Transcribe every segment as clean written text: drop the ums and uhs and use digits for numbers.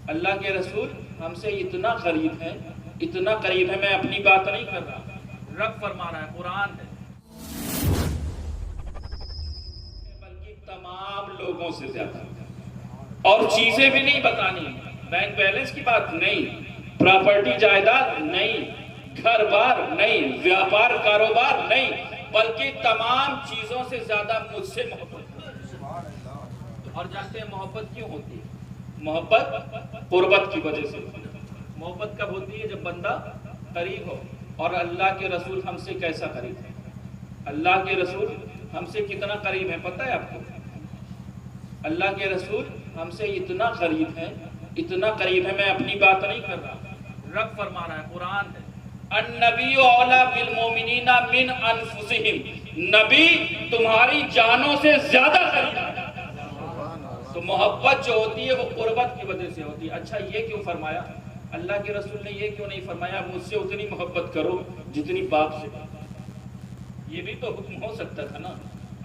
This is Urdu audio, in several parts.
اللہ کے رسول ہم سے اتنا قریب ہے، اتنا قریب ہے، میں اپنی بات نہیں کر رہا، رب فرما رہا ہے، قرآن ہے، بلکہ تمام لوگوں سے زیادہ، اور چیزیں بھی نہیں بتانی، بینک بیلنس کی بات نہیں، پراپرٹی جائیداد نہیں، گھر بار نہیں، ویاپار کاروبار نہیں، بلکہ تمام چیزوں سے زیادہ مجھ سے محبت ہے۔ اور جانتے ہیں محبت کیوں ہوتی ہے؟ محبت قربت کی وجہ سے۔ محبت کب ہوتی ہے؟ جب بندہ قریب ہو۔ اور اللہ کے رسول ہم سے کیسا قریب ہے؟ اللہ کے رسول ہم سے کتنا قریب ہے پتہ ہے آپ کو؟ اللہ کے رسول ہم سے اتنا قریب ہے، اتنا قریب ہے، میں اپنی بات نہیں کر رہا، رب فرما رہا ہے، قرآن ہے، النبی اولیٰ بالمؤمنین من انفسہم، نبی تمہاری جانوں سے زیادہ قریب ہے۔ تو محبت جو ہوتی ہے وہ قربت کی وجہ سے ہوتی ہے۔ اچھا یہ کیوں فرمایا؟ اللہ کے رسول نے یہ کیوں نہیں فرمایا مجھ سے اتنی محبت کرو جتنی باپ سے؟ یہ بھی تو حکم ہو سکتا تھا نا،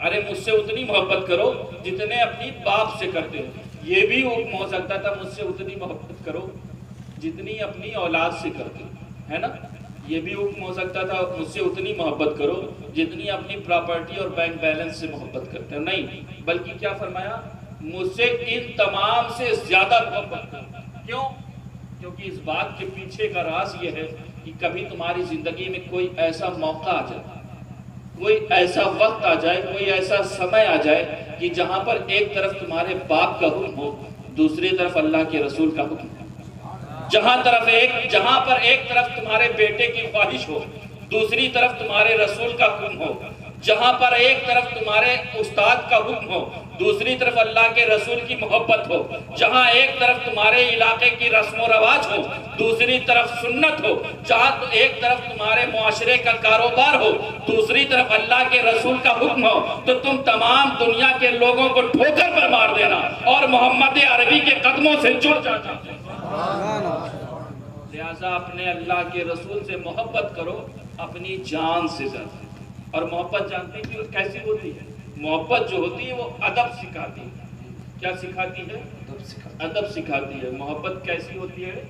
ارے مجھ سے اتنی محبت کرو جتنے اپنی باپ سے کرتے ہو۔ یہ بھی حکم ہو سکتا تھا مجھ سے اتنی محبت کرو جتنی اپنی اولاد سے کرتے ہو، ہے نا؟ یہ بھی حکم ہو سکتا تھا مجھ سے اتنی محبت کرو جتنی اپنی پراپرٹی اور بینک بیلنس سے محبت کرتے ہو، نہیں، بلکہ کیا فرمایا؟ مجھ سے ان تمام سے زیادہ محبت کرو۔ کیوں؟ کیونکہ اس بات کے پیچھے کا راز یہ ہے کہ کبھی تمہاری زندگی میں کوئی ایسا موقع آ جائے، کوئی ایسا وقت آ جائے، کوئی ایسا سمے آ جائے کہ جہاں پر ایک طرف تمہارے باپ کا حکم ہو، دوسری طرف اللہ کے رسول کا حکم ہو، جہاں پر ایک طرف تمہارے بیٹے کی خواہش ہو، دوسری طرف تمہارے رسول کا حکم ہو، جہاں پر ایک طرف تمہارے استاد کا حکم ہو، دوسری طرف اللہ کے رسول کی محبت ہو، جہاں ایک طرف تمہارے علاقے کی رسم و رواج ہو، دوسری طرف سنت ہو، جہاں ایک طرف تمہارے معاشرے کا کاروبار ہو، دوسری طرف اللہ کے رسول کا حکم ہو، تو تم تمام دنیا کے لوگوں کو ٹھوکر پر مار دینا اور محمد عربی کے قدموں سے جڑ جانا۔ لہذا اپنے اللہ کے رسول سے محبت کرو اپنی جان سے زیادہ۔ اور محبت جانتے ہیں کہ کیسی ہوتی ہے؟ محبت جو ہوتی ہے وہ ادب سکھاتی ہے۔ کیا سکھاتی ہے؟ ادب سکھاتی ہے۔ محبت کیسی ہوتی ہے؟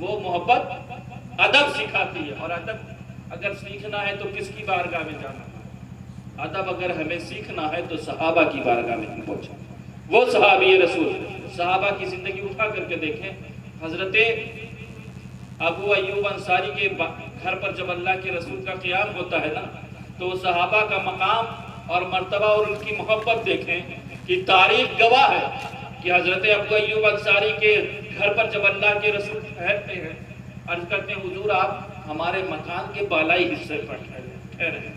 وہ محبت ادب سکھاتی ہے۔ اور ادب اگر سیکھنا ہے تو کس کی بارگاہ میں جانا؟ ادب اگر ہمیں سیکھنا ہے تو صحابہ کی بارگاہ میں پہنچا۔ وہ صحابی رسول، صحابہ کی زندگی اٹھا کر کے دیکھیں۔ حضرت ابو ایوب انصاری کے گھر پر جب اللہ کے رسول کا قیام ہوتا ہے نا، تو صحابہ کا مقام اور مرتبہ اور ان کی محبت دیکھیں کہ تاریخ گواہ ہے کہ حضرت ابو ایوب انصاری کے گھر پر جب اللہ کے رسول ٹھہرتے ہیں، عرض کرتے ہیں حضور آپ ہمارے مکان کے بالائی حصے پر ٹھہرے ہیں۔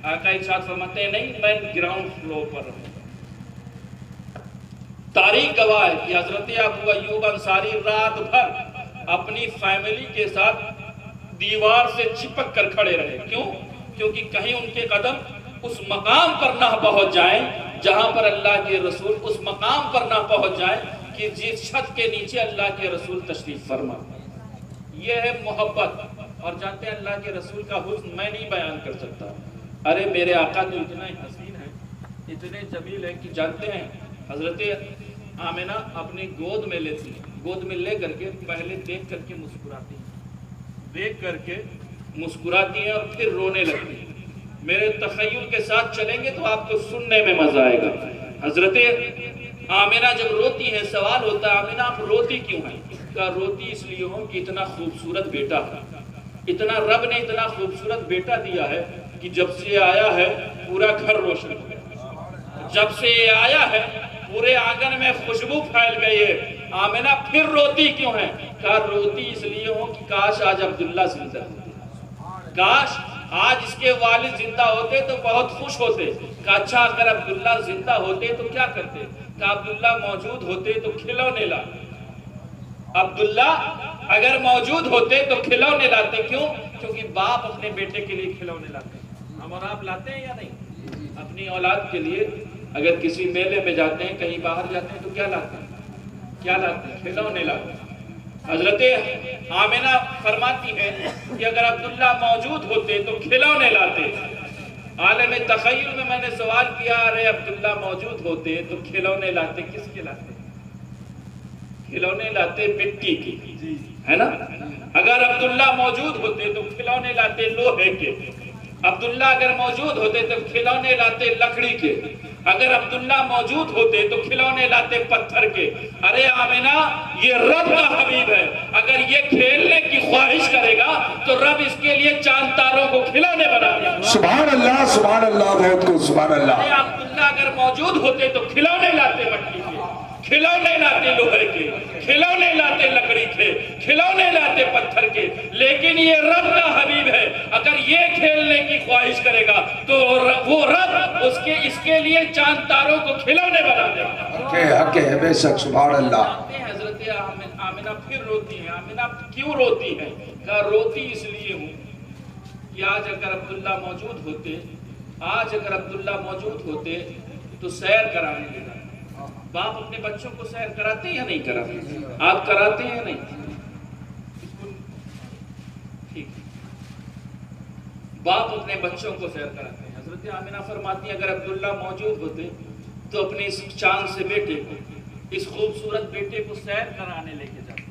آقا ارشاد فرماتے ہیں نہیں، میں گراؤنڈ فلور پر رہوں۔ تاریخ گواہ ہے کہ حضرت ابو ایوب انصاری رات بھر اپنی فیملی کے ساتھ دیوار سے چپک کر کھڑے رہے۔ کیوں؟ کیونکہ کہیں ان کے قدم اس مقام پر نہ پہنچ جائیں جہاں پر اللہ کے رسول، اس مقام پر نہ پہنچ جائیں کہ جس چھت کے نیچے اللہ کے رسول تشریف فرما۔ یہ ہے محبت۔ اور جانتے ہیں اللہ کے رسول کا حسن میں نہیں بیان کر سکتا۔ ارے میرے آقا تو اتنا حسین ہے، اتنے جمیل ہے کہ جانتے ہیں حضرت آمنہ اپنی گود میں لیتی ہیں، گود میں لے کر کے پہلے دیکھ کر کے مسکراتی ہیں، دیکھ کر کے مسکراتی ہیں اور پھر رونے لگتی ہیں۔ میرے تخیل کے ساتھ چلیں گے تو آپ کو سننے میں مزہ آئے گا۔ حضرت آمنہ جب روتی ہیں، سوال ہوتا ہے آمنہ آپ روتی کیوں ہیں؟ کہا روتی اس لیے ہوں کہ اتنا خوبصورت بیٹا ہے، اتنا رب نے اتنا خوبصورت بیٹا دیا ہے کہ جب سے آیا ہے پورا گھر روشن ہو گیا، جب سے آیا ہے پورے آنگن میں خوشبو پھیل گئی ہے۔ آمنہ پھر روتی کیوں ہیں؟ کہا روتی اس لیے ہوں کہ کاش آج عبداللہ زندہ ہوتے، کاش آج اس کے والد زندہ ہوتے تو بہت خوش ہوتے۔ کہا اچھا اگر عبداللہ زندہ ہوتے تو کیا کرتے؟ کہا عبداللہ موجود ہوتے تو کھلونے لاتے، عبداللہ اگر موجود ہوتے تو کھلونے لاتے۔ کیوں؟ کیونکہ باپ اپنے بیٹے کے لیے کھلونے لاتے ہیں۔ ہم اور آپ لاتے ہیں یا نہیں؟ اپنی اولاد کے لیے اگر کسی میلے میں جاتے ہیں، کہیں باہر جاتے ہیں تو کیا لاتے ہیں؟ کیا لاتے ہیں؟ کھلونے لاتے ہیں۔ حضرت آمنہ فرماتی ہیں کہ اگر عبداللہ موجود ہوتے تو کھلونے لاتے۔ عالم تخیل میں نے سوال کیا، ارے عبداللہ موجود ہوتے تو کھلونے لاتے، کس کے لاتے؟ کھلونے لاتے مٹی کے، ہے نا؟ اگر عبداللہ موجود ہوتے تو کھلونے لاتے لوہے کے، عبداللہ اگر موجود ہوتے تو کھلونے لاتے لکڑی کے، اگر عبداللہ موجود ہوتے تو کھلونے لاتے پتھر کے۔ ارے آمنہ یہ رب کا حبیب ہے، اگر یہ کھیلنے کی خواہش کرے گا تو رب اس کے لیے چاند تاروں کو کھلونے بنا دے۔ سبحان اللہ، سبحان اللہ، بہت کو سبحان اللہ۔ ارے عبداللہ اگر موجود ہوتے تو کھلونے لاتے مٹی کے، کھلونے لاتے لوہے کے، کھلونے لاتے لکڑی کے، کھلونے لاتے پتھر کے، لیکن یہ رب کا حبیب ہے، اگر یہ کھیلنے کی خواہش کرے گا تو وہ رب اس کے لیے چاند تاروں کو کھلونے بنا دے گا۔ حق ہے بے شک، سبحان اللہ۔ حضرت آمنہ پھر روتی ہیں۔ آمنہ کیوں روتی ہیں؟ کہا روتی اس لیے ہوں کہ آج اگر عبداللہ موجود ہوتے تو سیر کرانے لگا۔ باپ اپنے بچوں کو سیر کراتے ہیں یا نہیں کراتے؟ آپ کراتے ہیں یا نہیں؟ ٹھیک، باپ اپنے بچوں کو سیر کراتے ہیں۔ حضرت آمنہ فرماتی ہیں اگر عبداللہ موجود ہوتے تو اپنے اس چاند سے بیٹے کو، اس خوبصورت بیٹے کو سیر کرانے لے کے جاتے۔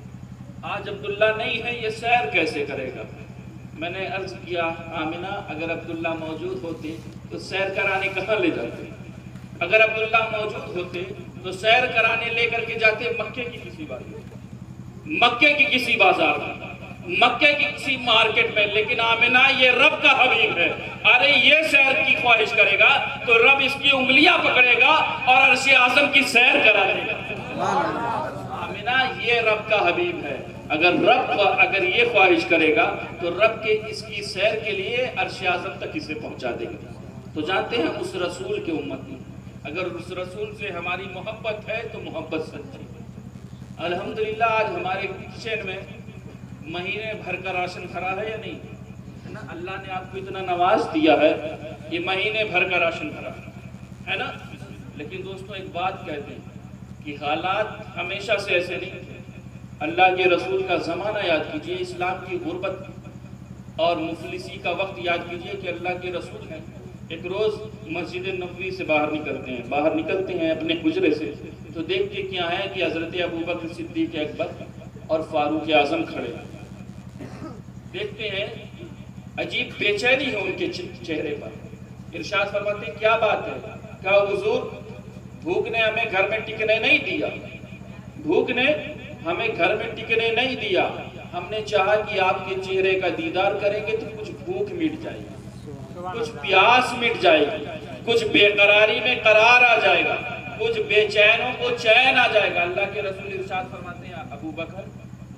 آج عبداللہ نہیں ہے، یہ سیر کیسے کرے گا؟ میں نے عرض کیا آمنہ اگر عبداللہ موجود ہوتے تو سیر کرانے کہاں لے جاتے؟ اگر عبداللہ موجود ہوتے تو سیر کرانے لے کر کے جاتے مکے کی کسی بازار میں، مکے کی کسی مارکیٹ میں، لیکن آمنہ یہ رب کا حبیب ہے، ارے یہ سیر کی خواہش کرے گا تو رب اس کی انگلیاں پکڑے گا اور عرش اعظم کی سیر کرا دے گا۔ آمنہ یہ رب کا حبیب ہے، اگر یہ خواہش کرے گا تو رب کے اس کی سیر کے لیے عرش اعظم تک اسے پہنچا دے گا۔ تو جانتے ہیں اس رسول کے امتی، اگر اس رسول سے ہماری محبت ہے تو محبت سچی۔ الحمدللہ آج ہمارے کچن میں مہینے بھر کا راشن کھڑا ہے یا نہیں؟ اللہ نے آپ کو اتنا نواز دیا ہے، یہ مہینے بھر کا راشن کھڑا ہے نا؟ لیکن دوستوں ایک بات کہتے ہیں کہ حالات ہمیشہ سے ایسے نہیں تھے۔ اللہ کے رسول کا زمانہ یاد کیجئے، اسلام کی غربت اور مفلسی کا وقت یاد کیجئے کہ اللہ کے رسول ہیں۔ ایک روز مسجد نبوی سے باہر نکلتے ہیں اپنے حجرے سے، تو دیکھتے کیا ہے کہ حضرت ابوبکر صدیق اکبر اور فاروق اعظم کھڑے، دیکھتے ہیں عجیب بے چینی ہے ان کے چہرے پر۔ ارشاد فرماتے ہیں کیا بات ہے؟ کہا حضور بھوک نے ہمیں گھر میں ٹکنے نہیں دیا، ہم نے چاہا کہ آپ کے چہرے کا دیدار کریں گے تو کچھ بھوک مٹ جائے گی، کچھ پیاس مٹ جائے گی، کچھ بے قراری میں قرار آ جائے گا، کچھ بے چینوں کو چین آ جائے گا۔ اللہ کے رسول ارشاد فرماتے ہیں ابو بکر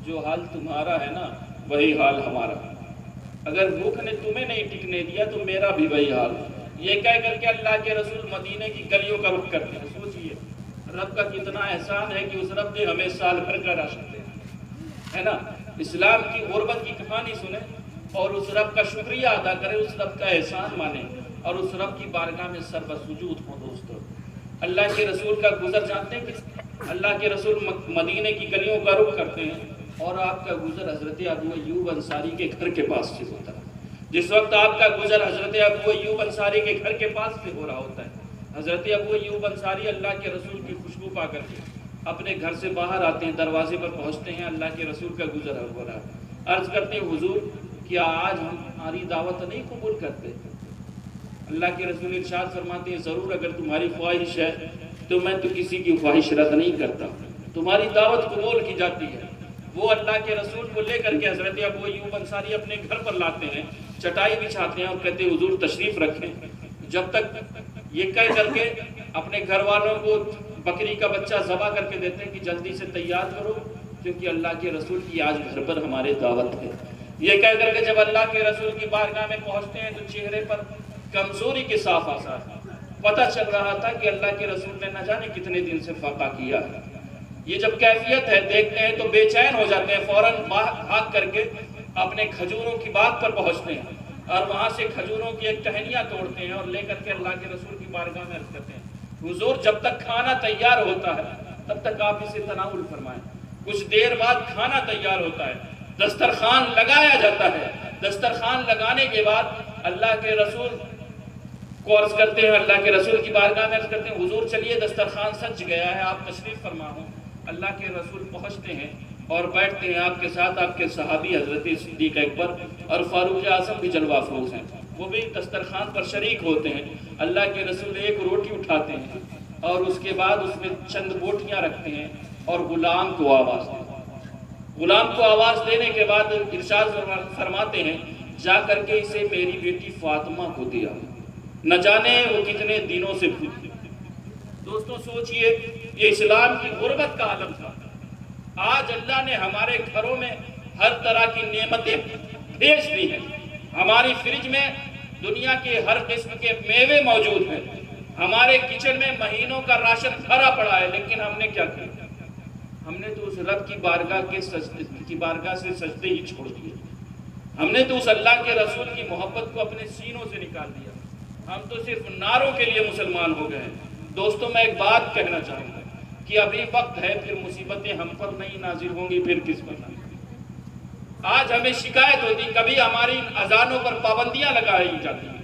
جو حال تمہارا ہے نا وہی حال ہمارا، اگر بھوک نے تمہیں نہیں ٹکنے دیا تو میرا بھی وہی حال۔ یہ کہہ کر کے اللہ کے رسول مدینے کی گلیوں کا رخ کرتے ہیں۔ سوچئے رب کا کتنا احسان ہے کہ اس رب نے ہمیں سال بھر کا راشن دیا ہے نا۔ اسلام کی غربت کی کہانی سنیں اور اس رب کا شکریہ ادا کریں، اس رب کا احسان مانیں اور اس رب کی بارگاہ میں سر بسجود ہوں۔ دوستو اللہ کے رسول کا گزر جانتے ہیں کہ اللہ کے رسول مدینے کی گلیوں کا رخ کرتے ہیں اور آپ کا گزر حضرت ابو ایوب انصاری کے گھر کے پاس سے ہوتا ہے۔ جس وقت آپ کا گزر حضرت ابو ایوب انصاری کے گھر کے پاس سے ہو رہا ہوتا ہے، حضرت ابو ایوب انصاری اللہ کے رسول کی خوشبو پا کر کے اپنے گھر سے باہر آتے ہیں، دروازے پر پہنچتے ہیں، اللہ کے رسول کا گزر ہو رہا ہے۔ عرض کرتے ہیں حضور کیا آج ہماری دعوت نہیں قبول کرتے؟ اللہ کے رسول ارشاد فرماتے ہیں ضرور، اگر تمہاری خواہش ہے تو میں تو کسی کی خواہش رد نہیں کرتا، تمہاری دعوت قبول کی جاتی ہے۔ وہ اللہ کے رسول کو لے کر کے حضرت ابو ایوب انصاری اپنے گھر پر لاتے ہیں، چٹائی بچھاتے ہیں اور کہتے ہیں حضور تشریف رکھیں۔ جب تک یہ کہہ کر کے اپنے گھر والوں کو بکری کا بچہ ذبح کر کے دیتے ہیں کہ جلدی سے تیار کرو کیونکہ اللہ کے رسول کی آج گھر پر ہمارے دعوت ہے۔ یہ کہہ کر کے جب اللہ کے رسول کی بارگاہ میں پہنچتے ہیں تو چہرے پر کمزوری کے صاف آثار، پتہ چل رہا تھا کہ اللہ کے رسول نے نہ جانے کتنے دن سے فاقہ کیا ہے۔ یہ جب کیفیت ہے دیکھتے ہیں تو بے چین ہو جاتے ہیں، فوراً بھاگ کر کے اپنے کھجوروں کی باغ پر پہنچتے ہیں اور وہاں سے کھجوروں کی ایک ٹہنیاں توڑتے ہیں اور لے کر کے اللہ کے رسول کی بارگاہ میں عرض کرتے ہیں حضور جب تک کھانا تیار ہوتا ہے تب تک آپ اسے تناول فرمائیں۔ کچھ دیر بعد کھانا تیار ہوتا ہے، دسترخوان لگایا جاتا ہے، دسترخوان لگانے کے بعد اللہ کے رسول کو عرض کرتے ہیں، اللہ کے رسول کی بارگاہ میں عرض کرتے ہیں حضور چلیے دسترخوان سج گیا ہے، آپ تشریف فرما ہوں۔ اللہ کے رسول پہنچتے ہیں اور بیٹھتے ہیں آپ کے ساتھ آپ کے صحابی حضرت صدیق اکبر اور فاروق اعظم بھی جلوہ افروز ہیں، وہ بھی دسترخوان پر شریک ہوتے ہیں۔ اللہ کے رسول ایک روٹی اٹھاتے ہیں اور اس کے بعد اس میں چند بوٹیاں رکھتے ہیں اور غلام کو آواز دیتے ہیں۔ غلام کو آواز دینے کے بعد ارشاد فرماتے ہیں جا کر کے اسے میری بیٹی فاطمہ کو دیا، نہ جانے وہ کتنے دنوں سے بھوکی۔ دوستوں سوچئے یہ اسلام کی غربت کا عالم تھا، آج اللہ نے ہمارے گھروں میں ہر طرح کی نعمتیں بھیج دی ہیں، ہماری فریج میں دنیا کے ہر قسم کے میوے موجود ہیں، ہمارے کچن میں مہینوں کا راشن بھرا پڑا ہے، لیکن ہم نے کیا کیا؟ ہم نے تو اس رب کی بارگاہ سے سجدے ہی چھوڑ دیے، ہم نے تو اس اللہ کے رسول کی محبت کو اپنے سینوں سے نکال دیا، ہم تو صرف نعروں کے لیے مسلمان ہو گئے ہیں۔ دوستوں میں ایک بات کہنا چاہوں گا کہ ابھی وقت ہے، پھر مصیبتیں ہم پر نہیں نازل ہوں گی، پھر کس پر نازل؟ آج ہمیں شکایت ہوتی، کبھی ہماری اذانوں پر پابندیاں لگائی جاتی ہیں،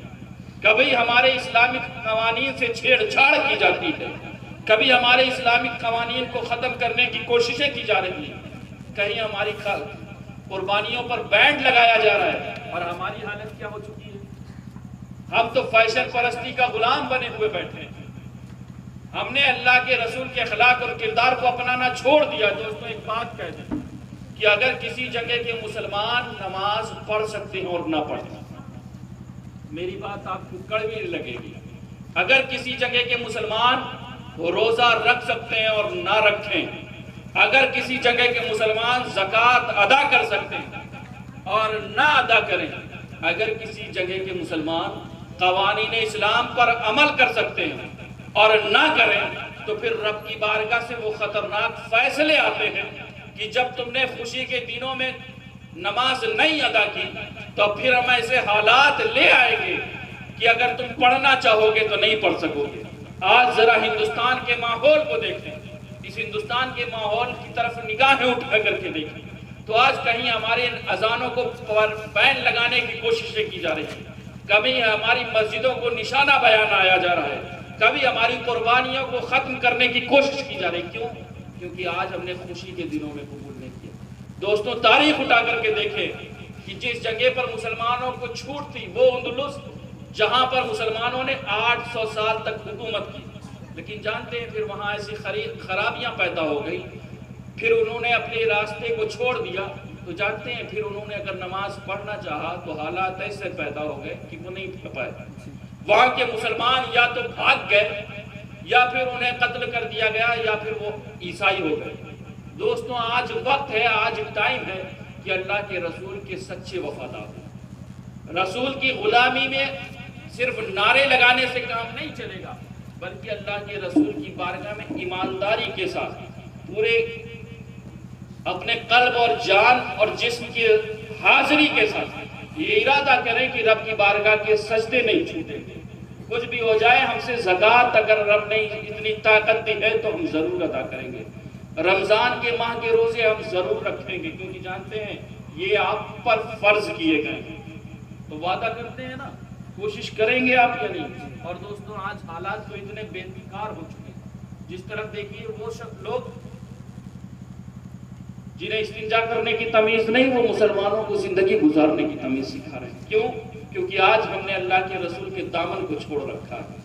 کبھی ہمارے اسلامک قوانین سے چھیڑ چھاڑ کی جاتی ہے، کبھی ہمارے اسلامک قوانین کو ختم کرنے کی کوششیں کی جا رہی ہیں، کہیں ہماری قربانیوں پر بینڈ لگایا جا رہا ہے، اور ہماری حالت کیا ہو چکی ہے؟ ہم تو فیشن پرستی کا غلام بنے ہوئے بیٹھے ہیں، ہم نے اللہ کے رسول کے اخلاق اور کردار کو اپنانا چھوڑ دیا۔ دوستوں ایک بات کہہ دیں کہ اگر کسی جگہ کے مسلمان نماز پڑھ سکتے ہیں اور نہ پڑھیں، میری بات آپ کو کڑوی لگے گی، اگر کسی جگہ کے مسلمان روزہ رکھ سکتے ہیں اور نہ رکھیں، اگر کسی جگہ کے مسلمان زکوٰۃ ادا کر سکتے ہیں اور نہ ادا کریں، اگر کسی جگہ کے مسلمان قوانین اسلام پر عمل کر سکتے ہیں اور نہ کریں، تو پھر رب کی بارگاہ سے وہ خطرناک فیصلے آتے ہیں کہ جب تم نے خوشی کے دنوں میں نماز نہیں ادا کی تو پھر ہم ایسے حالات لے آئیں گے کہ اگر تم پڑھنا چاہو گے تو نہیں پڑھ سکو گے۔ آج ذرا ہندوستان کے ماحول کو دیکھیں، اس ہندوستان کے ماحول کی طرف نگاہیں اٹھا کر کے دیکھیں تو آج کہیں ہمارے اذانوں کو بین لگانے کی کوششیں کی جا رہی ہیں، کبھی ہماری مسجدوں کو نشانہ بنایا جا رہا ہے، کبھی ہماری قربانیوں کو ختم کرنے کی کوشش کی جا رہی۔ کیوں؟ کیونکہ آج ہم نے خوشی کے دنوں میں قبول نہیں کیا۔ دوستوں تاریخ اٹھا کر کے دیکھیں کہ جس جگہ پر مسلمانوں کو چھوٹ تھی وہ اندلس، جہاں پر مسلمانوں نے 800 سال تک حکومت کی، لیکن جانتے ہیں پھر وہاں ایسی خرابیاں پیدا ہو گئی، پھر انہوں نے اپنے راستے کو چھوڑ دیا، تو جانتے ہیں پھر انہوں نے اگر نماز پڑھنا چاہا تو حالات ایسے پیدا ہو گئے کہ وہ نہیں پڑھ پائے۔ وہاں کے مسلمان یا تو بھاگ گئے یا پھر انہیں قتل کر دیا گیا یا پھر وہ عیسائی ہو گئے۔ دوستوں آج وقت ہے، آج ٹائم ہے کہ اللہ کے رسول کے سچے وفادار ہوں۔ رسول کی غلامی میں صرف نعرے لگانے سے کام نہیں چلے گا، بلکہ اللہ کے رسول کی بارگاہ میں ایمانداری کے ساتھ پورے اپنے قلب اور جان اور جسم کی حاضری کے ساتھ یہ ارادہ کریں کہ رب کی بارگاہ کے سجدے نہیں چھوٹیں گے، کچھ بھی ہو جائے ہم سے زکوٰۃ اگر رب نے اتنی طاقت دی ہے تو ہم ضرور ادا کریں گے، رمضان کے ماہ کے روزے ہم ضرور رکھیں گے، کیونکہ جانتے ہیں یہ آپ پر فرض کیے گئے ہیں، تو وعدہ کرتے ہیں نا، کوشش کریں گے آپ یا نہیں؟ اور دوستوں آج حالات تو اتنے بے فکار ہو چکے ہیں، جس طرف دیکھیے وہ سب لوگ جنہیں استنجا کرنے کی تمیز نہیں، وہ مسلمانوں کو زندگی گزارنے کی تمیز سکھا رہے ہیں۔ کیوں؟ کیونکہ آج ہم نے اللہ کے رسول کے دامن کو چھوڑ رکھا ہے،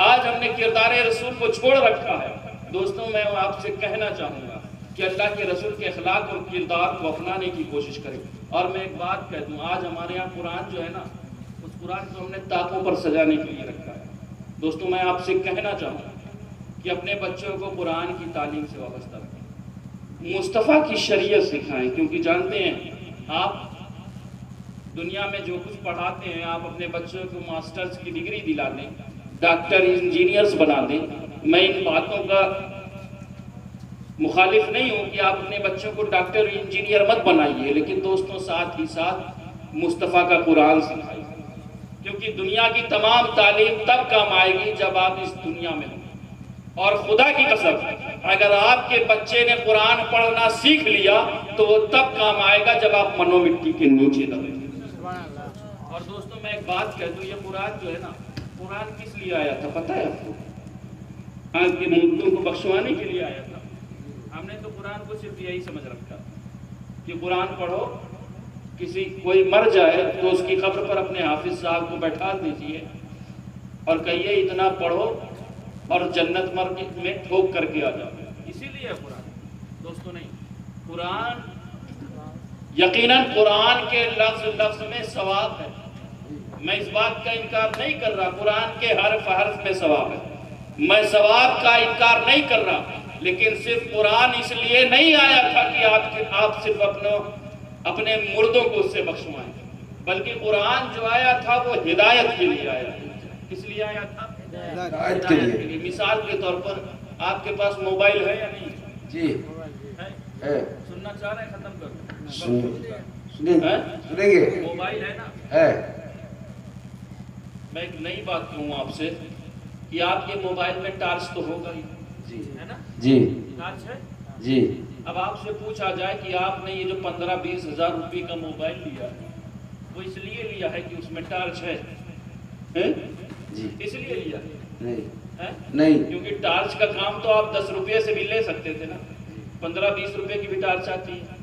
آج ہم نے کردار رسول کو چھوڑ رکھا ہے۔ دوستوں میں آپ سے کہنا چاہوں گا کہ اللہ کے رسول کے اخلاق اور کردار کو اپنانے کی کوشش کریں۔ اور میں ایک بات کہہ دوں، آج ہمارے یہاں قرآن جو ہے نا، اس قرآن کو ہم نے طاقوں پر سجانے کے لیے رکھا ہے۔ دوستوں میں آپ سے کہنا چاہوں گا کہ اپنے بچوں کو قرآن کی تعلیم سے وابستہ رکھیں، مصطفیٰ کی شریعت سکھائیں، کیونکہ جانتے ہیں آپ دنیا میں جو کچھ پڑھاتے ہیں، آپ اپنے بچوں کو ماسٹرز کی ڈگری دلا دیں، ڈاکٹر انجینئرز بنا دیں، میں ان باتوں کا مخالف نہیں ہوں کہ آپ اپنے بچوں کو ڈاکٹر انجینئر مت بنائیے، لیکن دوستوں ساتھ ہی ساتھ مصطفیٰ کا قرآن سکھائیے، کیونکہ دنیا کی تمام تعلیم تب کام آئے گی جب آپ اس دنیا میں ہوں۔ اور خدا کی قسم اگر آپ کے بچے نے قرآن پڑھنا سیکھ لیا تو وہ تب کام آئے گا جب آپ منو مٹی کے نیچے دبیں۔ اور دوستوں میں ایک بات کہہ دوں، یہ قرآن جو ہے نا، قرآن کس لیے آیا تھا پتہ ہے آپ کو؟ آپ کے ملکوں کو بخشوانے کے لیے آیا تھا، ہم نے تو قرآن کو صرف یہی سمجھ رکھا کہ قرآن پڑھو، کوئی مر جائے تو اس کی قبر پر اپنے حافظ صاحب کو بیٹھا دیجئے اور کہیے اتنا پڑھو اور جنت میں ٹھوک کر کے آ جاؤ. اسی لیے قرآن دوستو نہیں. قرآن یقیناً قرآن کے لفظ میں ثواب ہے. میں اس بات کا انکار نہیں کر رہا، قرآن کے حرف میں ثواب ہے. میں ثواب کا انکار نہیں کر رہا، لیکن صرف قرآن اس لیے نہیں آیا تھا کہ آپ صرف اپنے مردوں کو اس سے بخشوائیں، بلکہ قرآن جو آیا تھا وہ ہدایت کے لیے آیا تھا. کس لیے آیا تھا؟ ہدایت کے لیے. مثال کے طور پر آپ کے پاس موبائل ہے یا نہیں؟ جی ہے. سننا چاہ رہے ہیں؟ ختم کر سنیں گے. موبائل ہے نا؟ ہے. میں ایک نئی بات کہوں آپ سے کہ آپ کے موبائل میں ٹارچ تو ہوگا ہی. جی ہے نا؟ جی ٹارچ ہے. جی اب آپ سے پوچھا جائے کہ آپ نے یہ جو 15-20 ہزار روپے کا موبائل لیا وہ اس لیے لیا ہے کہ اس میں ٹارچ ہے؟ جی اس لیے لیا نہیں، کیونکہ ٹارچ کا کام تو آپ 10 روپے سے بھی لے سکتے تھے نا. 15-20 روپے کی بھی ٹارچ آتی ہے.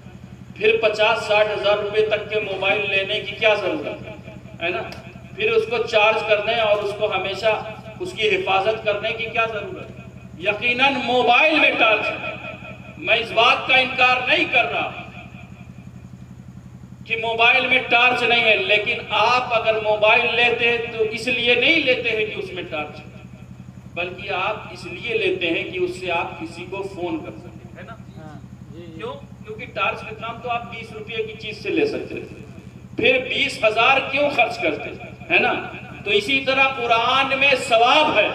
پھر 50-60 ہزار روپے تک کے موبائل لینے کی کیا ضرورت ہے نا؟ پھر اس کو چارج کرنے اور اس کو ہمیشہ اس کی حفاظت کرنے کی کیا ضرورت ہے؟ یقیناً موبائل میں ٹارچ ہے. میں اس بات کا انکار نہیں کر رہا کہ موبائل میں ٹارچ نہیں ہے، لیکن آپ اگر موبائل لیتے ہیں تو اس لیے نہیں لیتے ہیں کہ اس میں ٹارچ ہے، بلکہ آپ اس لیے لیتے ہیں کہ اس سے آپ کسی کو فون کر سکیں، ہے نا؟ کیوں؟ کیونکہ ٹارچ کا کام تو آپ 20 روپے کی چیز سے لے سکتے تھے، پھر 20,000 کیوں خرچ کرتے ہے نا؟ تو اسی طرح قرآن میں ثواب ہے،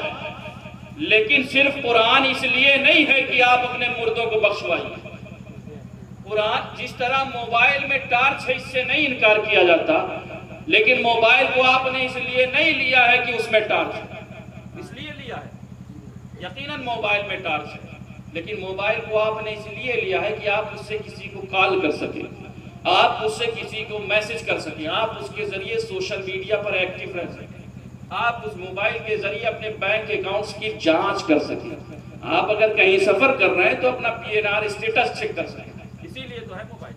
لیکن صرف قرآن اس لیے نہیں ہے کہ آپ اپنے مردوں کو بخشوائیں. قرآن جس طرح موبائل میں ٹارچ ہے اس سے نہیں انکار کیا جاتا، لیکن موبائل کو آپ نے اس لیے نہیں لیا ہے کہ اس میں ٹارچ ہے. اس لیے لیا ہے یقیناً موبائل میں ٹارچ ہے، لیکن موبائل کو آپ نے اس لیے لیا ہے کہ آپ اس سے کسی کو کال کر سکیں، آپ اس سے کسی کو میسج کر سکیں، آپ اس کے ذریعے سوشل میڈیا پر ایکٹیو رہ سکیں، آپ اس موبائل کے ذریعے اپنے بینک اکاؤنٹس کی جانچ کر سکیں، آپ اگر کہیں سفر کر رہے ہیں تو اپنا PNR اسٹیٹس چیک کر سکیں. اسی لیے تو ہے موبائل،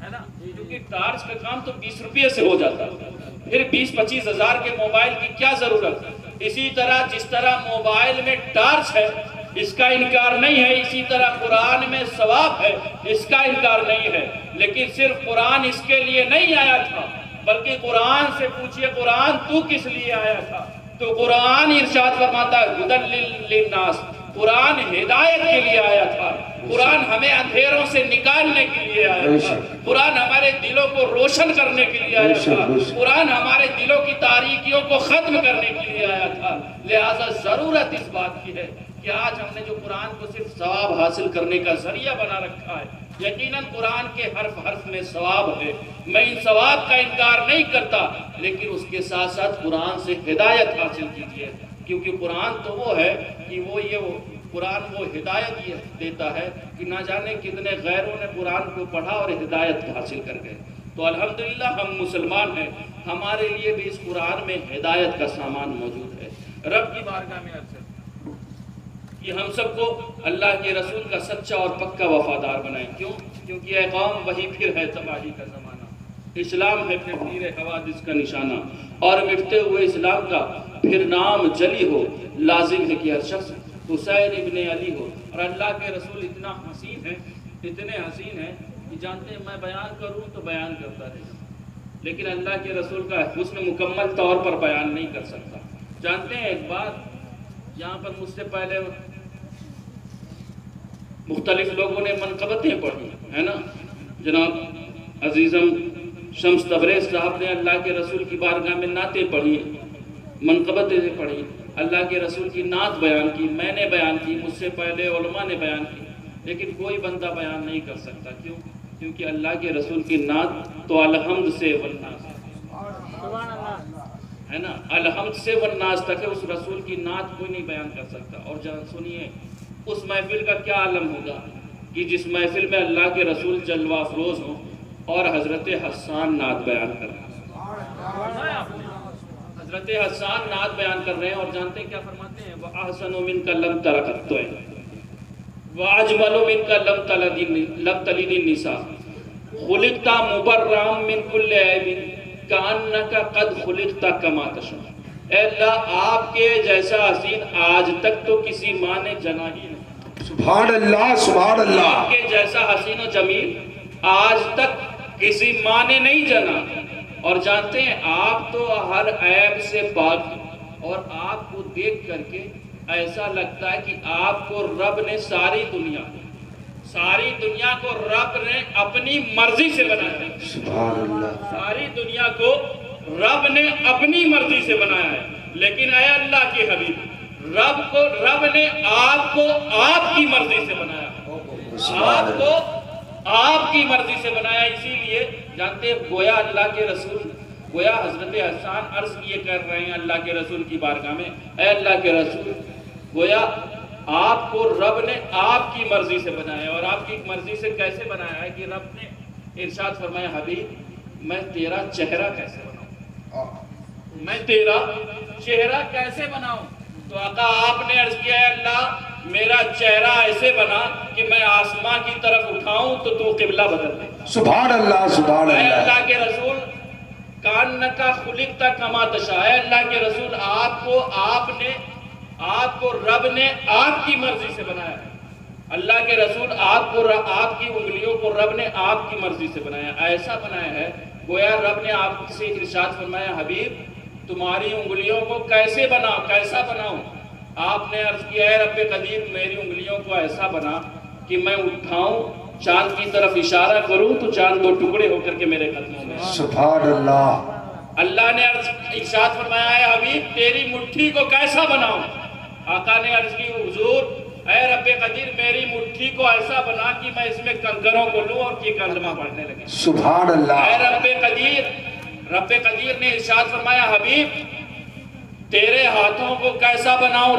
ہے نا؟ کیونکہ ٹارچ کا کام تو 20 روپے سے ہو جاتا ہے، پھر 20-25 ہزار کے موبائل کی کیا ضرورت ہے؟ اسی طرح جس طرح موبائل میں ٹارچ ہے اس کا انکار نہیں ہے، اسی طرح قرآن میں ثواب ہے اس کا انکار نہیں ہے. لیکن صرف قرآن اس کے لیے نہیں آیا تھا، بلکہ قرآن سے پوچھئے قرآن تو کس لیے آیا تھا؟ تو قرآن ارشاد فرماتا ہے ہدی للناس، قرآن ہدایت کے لیے آیا تھا. قرآن ہمیں اندھیروں سے نکالنے کے لیے آیا تھا. قرآن ہمارے دلوں کو روشن کرنے کے لیے آیا تھا. قرآن ہمارے دلوں کی تاریکیوں کو ختم کرنے کے لیے آیا تھا. لہٰذا ضرورت اس بات کی ہے کہ آج ہم نے جو قرآن کو صرف ثواب حاصل کرنے کا ذریعہ بنا رکھا ہے، یقیناً قرآن کے حرف میں ثواب ہے. میں ان ثواب کا انکار نہیں کرتا، لیکن اس کے ساتھ ساتھ قرآن سے ہدایت حاصل کیجیے، کیونکہ قرآن تو وہ ہے کہ قرآن وہ ہدایت یہ دیتا ہے کہ نہ جانے کتنے غیروں نے قرآن کو پڑھا اور ہدایت حاصل کر گئے. تو الحمدللہ ہم مسلمان ہیں، ہمارے لیے بھی اس قرآن میں ہدایت کا سامان موجود ہے. رب کی بارگاہ میں عرض کہ ہم سب کو اللہ کے رسول کا سچا اور پکا وفادار بنائیں. کیوں؟ کیونکہ اے قوم وہی پھر ہے تباہی کا زمانہ، اسلام ہے پھر پیر حوادث کا نشانہ، اور مٹتے ہوئے اسلام کا پھر نام جلی ہو، لازم ہے کہ ہر شخص حسین ابن علی ہو. اور اللہ کے رسول اتنا حسین ہے، اتنے حسین ہیں کہ جانتے ہیں میں بیان کروں تو بیان کرتا رہے، لیکن اللہ کے رسول کا حسن مکمل طور پر بیان نہیں کر سکتا. جانتے ہیں ایک بات، یہاں پر مجھ سے پہلے مختلف لوگوں نے منقبتیں پڑھی ہے نا. جناب عزیزم شمس تبریز صاحب نے اللہ کے رسول کی بارگاہ میں نعتیں پڑھی، منقبتیں پڑھی، اللہ کے رسول کی نعت بیان کی، میں نے بیان کی، مجھ سے پہلے علماء نے بیان کی، لیکن کوئی بندہ بیان نہیں کر سکتا. کیوں؟ کیونکہ اللہ کے رسول کی نعت تو الحمد سے والناس ہے نا، الحمد سے والناس تک ہے. اس رسول کی نعت کوئی نہیں بیان کر سکتا. اور جہاں سنیے اس محفل کا کیا عالم ہوگا کہ جس محفل میں اللہ کے رسول جلوہ افروز ہوں اور حضرت حسان نعت بیان کر رہے ہیں. حضرت حسان نعت بیان کر رہے ہیں اور جانتے ہیں کیا فرماتے ہیں؟ وَأَحْسَنُ مِنْكَ لَمْ تَرَ قَطُّ. وَأَجْمَلُ مِنْكَ لَمْ تَلِدِ النِّسَاءُ خُلِقْتَ مُبَرًّا مِنْ كُلِّ عَیْبٍ كَأَنَّكَ قَدْ خُلِقْتَ كَمَا تَشَاءُ۔ اے اللہ آپ کے جیسا حسین آج تک تو کسی ماں نے جنا ہی نہیں۔ سبحان اللہ سبحان اللہ۔ آپ کے جیسا حسین و جمیل آج تک کسی ماں نے نہیں جنا۔ اور جانتے ہیں آپ تو ہر عیب سے پاک ہیں، اور آپ کو دیکھ کر کے ایسا لگتا ہے کہ آپ کو رب نے ساری دنیا کو رب نے اپنی مرضی سے بنایا ہے۔ سبحان اللہ۔ ساری دنیا کو رب نے اپنی مرضی سے بنایا ہے، لیکن اے اللہ کے حبیب رب نے آپ کو آپ کی مرضی سے بنایا ہے۔ آپ کو آپ کی مرضی سے بنایا، اسی لیے جانتے ہیں گویا اللہ کے رسول، گویا حضرت حسان عرض کیے کر رہے ہیں اللہ کے رسول کی بارگاہ میں، اے اللہ کے رسول گویا آپ کو رب نے آپ کی مرضی سے بنایا ہے۔ اور آپ کی مرضی سے کیسے بنایا ہے کہ رب نے ارشاد فرمایا حبیب میں تیرا چہرہ کیسے بناؤں، میں تیرا چہرہ کیسے بناؤں؟ تو آقا آپ نے عرض کیا ہے اللہ میرا چہرہ ایسے بنا کہ میں آسمان کی طرف اٹھاؤں تو تو قبلہ بدل دے۔ سبحان اللہ سبحان اے اللہ۔ اللہ کے رسول کانکا خلقت کما تشاء، اے اللہ کے رسول آپ کو رب نے آپ کی مرضی سے بنایا ہے۔ اللہ کے رسول آپ کی انگلیوں کو رب نے آپ کی مرضی سے بنایا، ایسا بنایا ہے گویا رب نے آپ سے ارشاد فرمایا حبیب تمہاری انگلیوں کو کیسا بناؤں؟ آپ نے عرض کیا ہے رب قدیر میری انگلیوں کو ایسا بنا کہ میں اٹھاؤں چاند کی طرف اشارہ کروں تو چاند دو ٹکڑے ہو کر کے میرے قدموں میں۔ سبحان اللہ۔ اللہ نے ارشاد فرمایا ہے حبیب تیری مٹھی کو کیسا بناؤں؟ آقا نے عرض کی حضور اے رب قدیر میری مٹھی کو ایسا بنا کہ میں اس میں کنکروں کو لوں اور یہ کلمہ پڑھنے لگے۔ سبحان اللہ۔ اے رب قدیر نے ارشاد فرمایا حبیب تیرے ہاتھوں کو کیسا بناؤں؟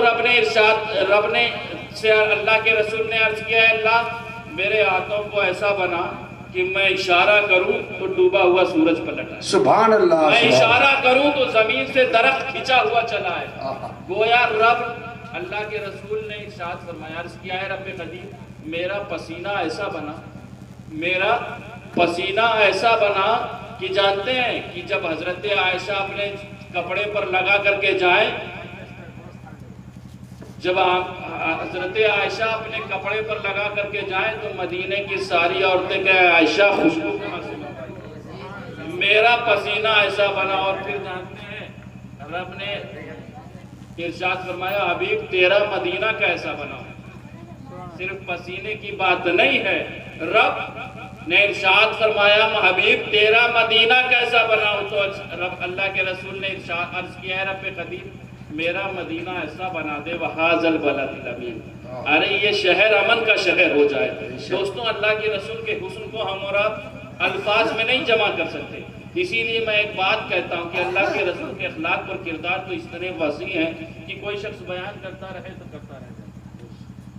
اللہ کے رسول نے عرض کیا ہے اللہ میرے ہاتھوں کو ایسا بنا کہ میں اشارہ کروں تو ڈوبا ہوا سورج پلٹ آئے، سبحان اللہ۔ میں اشارہ کروں تو زمین سے درخت کھچا ہوا چلا ہے۔ گویا رب اللہ کے رسول نے ارشاد فرمایا عرض کیا ہے رب قدیر میرا پسینہ ایسا بنا کہ جانتے ہیں کہ جب حضرت عائشہ اپنے کپڑے پر لگا کر کے جائیں، جب حضرت عائشہ اپنے کپڑے پر لگا کر کے جائیں تو مدینے کی ساری عورتیں کہیں عائشہ خوشبو کہاں سے ملتی؟ میرا پسینہ ایسا بنا۔ اور پھر جانتے ہیں رب نے ارشاد فرمایا حبیب تیرا مدینہ کیسا بنا؟ صرف پسینے کی بات نہیں ہے، رب نے ارشاد فرمایا حبیب تیرا مدینہ کیسا بناؤں؟ تو رب اللہ کے رسول نے ارشاد عرض کیا ہے رب قدیر میرا مدینہ ایسا بنا دے وہاذ البلد الامین، ارے یہ شہر امن کا شہر ہو جائے۔ دوستوں اللہ کے رسول کے حسن کو ہم اور آپ الفاظ میں نہیں جمع کر سکتے، اسی لیے میں ایک بات کہتا ہوں کہ اللہ کے رسول کے اخلاق اور کردار تو اس طرح وسیع ہیں کہ کوئی شخص بیان کرتا رہے تو کرتا رہے۔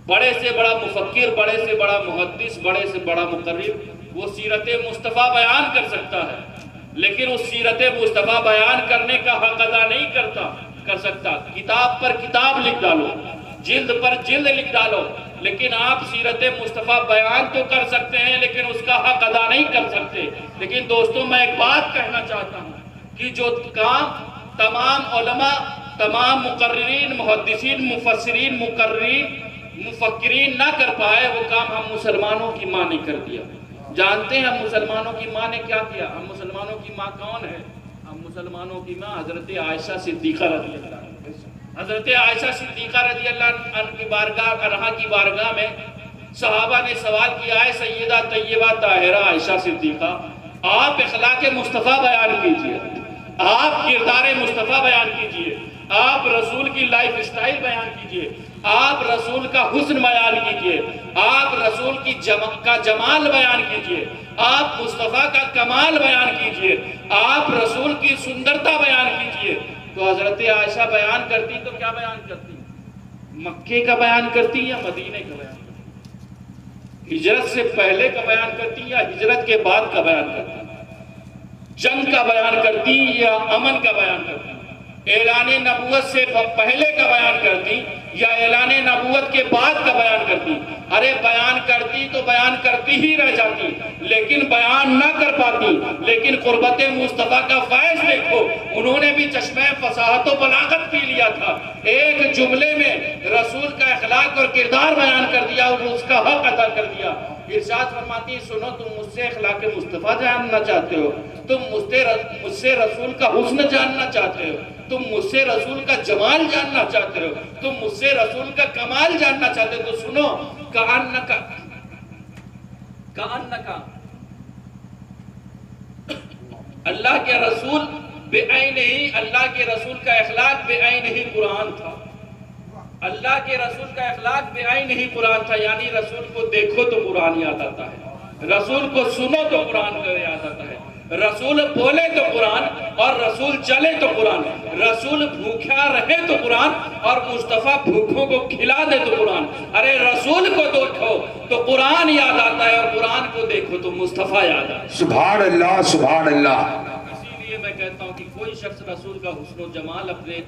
بڑے سے بڑا مفکر، بڑے سے بڑا محدث، بڑے سے بڑا مقرر وہ سیرت مصطفیٰ بیان کر سکتا ہے، لیکن اس سیرت مصطفیٰ بیان کرنے کا حق ادا نہیں کر سکتا۔ کتاب پر کتاب لکھ ڈالو، جلد پر جلد لکھ ڈالو، لیکن آپ سیرت مصطفیٰ بیان تو کر سکتے ہیں لیکن اس کا حق ادا نہیں کر سکتے۔ لیکن دوستوں میں ایک بات کہنا چاہتا ہوں کہ جو کام تمام علماء، تمام مقررین، محدثین، مفسرین، مفکرین نہ کر پائے وہ کام ہم مسلمانوں کی ماں نے کر دیا۔ جانتے ہیں ہم مسلمانوں کی ماں نے کیا کیا؟ ہم مسلمانوں کی ماں کون ہے؟ ہم مسلمانوں کی ماں حضرت عائشہ صدیقہ رضی اللہ عنہ۔ حضرت عائشہ صدیقہ رضی اللہ عنہ کی بارگاہ میں صحابہ نے سوال کیا ہے سیدہ طیبہ طاہرہ عائشہ صدیقہ آپ اخلاق مصطفیٰ بیان کیجئے، آپ کردار مصطفیٰ بیان کیجئے، آپ رسول کی لائف اسٹائل بیان کیجئے، آپ رسول کا حسن بیان کیجئے، آپ رسول کی کا جمال بیان کیجئے، آپ مصطفیٰ کا کمال بیان کیجئے، آپ رسول کی سندرتا بیان کیجئے۔ تو حضرت عائشہ بیان کرتی تو کیا بیان کرتی؟ مکے کا بیان کرتی یا مدینے کا بیان کرتی؟ ہجرت سے پہلے کا بیان کرتی یا ہجرت کے بعد کا بیان کرتی؟ جنگ کا بیان کرتی یا امن کا بیان کرتی؟ اعلان نبوت سے پہلے کا بیان کرتی یا اعلان نبوت کے بعد کا بیان کرتی؟ ارے بیان کرتی تو بیان کرتی ہی رہ جاتی، لیکن بیان نہ کر پاتی۔ لیکن قربت مصطفیٰ کا فیض دیکھو، انہوں نے بھی چشمہ فصاحت و بلاغت پی لیا تھا، ایک جملے میں رسول کا اخلاق اور کردار بیان کر دیا اور اس کا حق ادا کر دیا۔ ارشاد فرماتی، سنو تم مجھ سے اخلاق مصطفیٰ جاننا چاہتے ہو، تم مجھ سے رسول کا حسن جاننا چاہتے ہو، تم مجھ سے رسول کا جمال جاننا چاہتے ہو، تم مجھ سے رسول کا کمال جاننا چاہتے ہو، تو سنو، کأنکا اللہ کے رسول بے عین ہی، اللہ کے رسول کا اخلاق بے عین ہی قرآن تھا۔ اللہ کے رسول کا اخلاق بے عین ہی قرآن تھا، یعنی رسول کو دیکھو تو قرآن یاد آتا ہے، رسول کو سنو تو قرآن کو یاد آتا ہے، رسول بولے تو قرآن، اور رسول چلے تو قرآن، رسول بھوکھا رہے تو قرآن، اور مصطفیٰ بھوکھوں کو کھلا دے تو قرآن۔ ارے رسول کو دیکھو تو قرآن یاد آتا ہے، اور قرآن کو دیکھو تو مصطفیٰ یاد آتا ہے۔ سبحان اللہ، سبحان اللہ۔ اسی لیے میں کہتا ہوں کہ کوئی شخص رسول کا حسن و جمال اپنے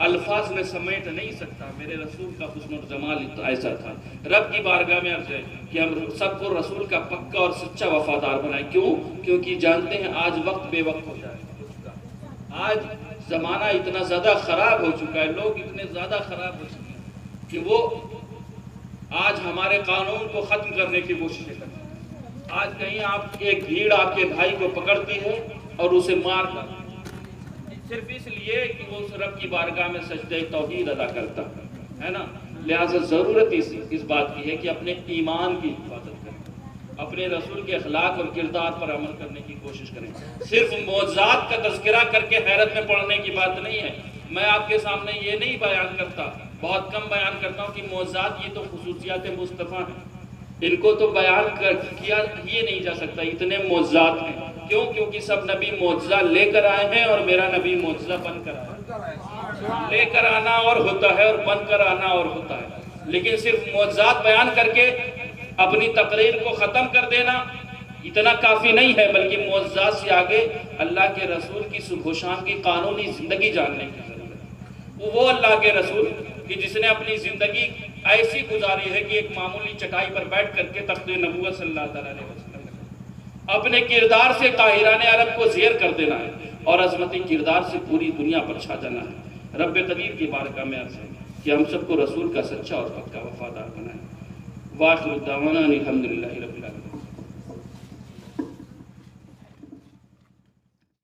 الفاظ میں سمیٹ نہیں سکتا۔ میرے رسول کا حسن و جمال ایسا تھا۔ رب کی بارگاہ میں عرض ہے کہ ہم سب کو رسول کا پکا اور سچا وفادار بنائیں۔ کیوں؟ کیونکہ جانتے ہیں آج وقت بے وقت ہو جائے گا۔ آج زمانہ اتنا زیادہ خراب ہو چکا ہے، لوگ اتنے زیادہ خراب ہو چکے ہیں کہ وہ آج ہمارے قانون کو ختم کرنے کی کوشش کرتے ہیں۔ آج کہیں آپ ایک بھیڑ آپ کے بھائی کو پکڑتی ہے اور اسے مار کر، صرف اس لیے کہ وہ اس رب کی بارگاہ میں سجدہ توحید ادا کرتا ہے نا۔ لہٰذا ضرورت اس بات کی ہے کہ اپنے ایمان کی حفاظت کریں، اپنے رسول کے اخلاق اور کردار پر عمل کرنے کی کوشش کریں۔ صرف معجزات کا تذکرہ کر کے حیرت میں پڑنے کی بات نہیں ہے۔ میں آپ کے سامنے یہ نہیں بیان کرتا، بہت کم بیان کرتا ہوں کہ معجزات یہ تو خصوصیات مصطفیٰ ہیں، ان کو تو بیان کیا ہی نہیں جا سکتا، اتنے معجزات ہیں۔ کیوں؟ کیونکہ سب نبی معجزہ لے کر آئے ہیں اور میرا نبی معجزہ بن کر آیا۔ لے کر آنا اور ہوتا ہے اور بن کر آنا اور ہوتا ہے، لیکن صرف معجزات بیان کر کے اپنی تقریر کو ختم کر دینا اتنا کافی نہیں ہے، بلکہ معجزات سے آگے اللہ کے رسول کی صبح و شام کی قانونی زندگی جاننے کی ضرورت ہے۔ وہ اللہ کے رسول کہ جس نے اپنی زندگی ایسی گزاری ہے کہ ایک معمولی چٹائی پر بیٹھ کر کے تخت نبوت صلی اللہ علیہ وسلم اپنے کردار سے طاہران عرب کو زیر کر دینا ہے اور عظمتی کردار سے پوری دنیا پر چھا جانا ہے۔ رب قدیر کی بارگاہ میں عرض ہے کہ ہم سب کو رسول کا سچا اور پکا وفادار بنائیں۔ وآخر دعوانا الحمدللہ رب العالمین۔